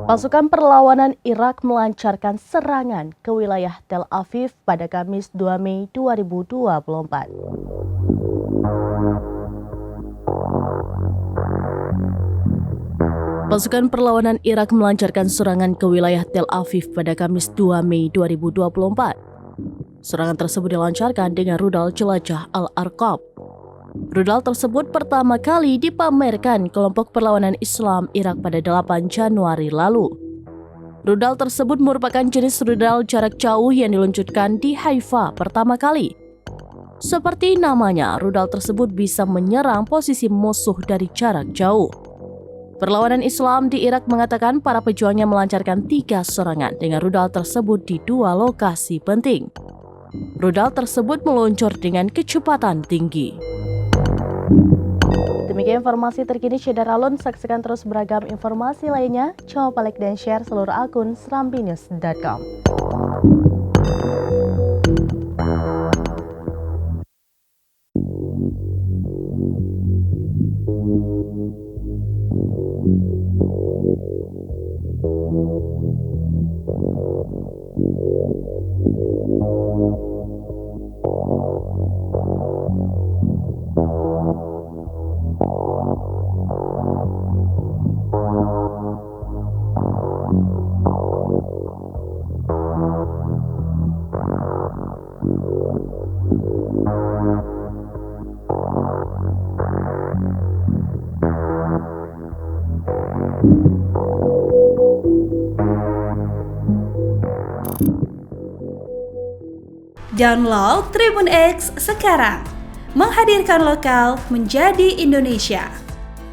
Pasukan perlawanan Irak melancarkan serangan ke wilayah Tel Aviv pada Kamis 2 Mei 2024. Pasukan perlawanan Irak melancarkan serangan ke wilayah Tel Aviv pada Kamis 2 Mei 2024. Serangan tersebut dilancarkan dengan rudal jelajah Al-Arqab. Rudal tersebut pertama kali dipamerkan kelompok perlawanan Islam Irak pada 8 Januari lalu. Rudal tersebut merupakan jenis rudal jarak jauh yang diluncurkan di Haifa pertama kali. Seperti namanya, rudal tersebut bisa menyerang posisi musuh dari jarak jauh. Perlawanan Islam di Irak mengatakan para pejuangnya melancarkan 3 serangan dengan rudal tersebut di 2 lokasi penting. Rudal tersebut meluncur dengan kecepatan tinggi. Demikian informasi terkini Syedar Alun. Saksikan terus beragam informasi lainnya. Coba like dan share seluruh akun serambinews.com. Download Tribun X sekarang, menghadirkan lokal menjadi Indonesia.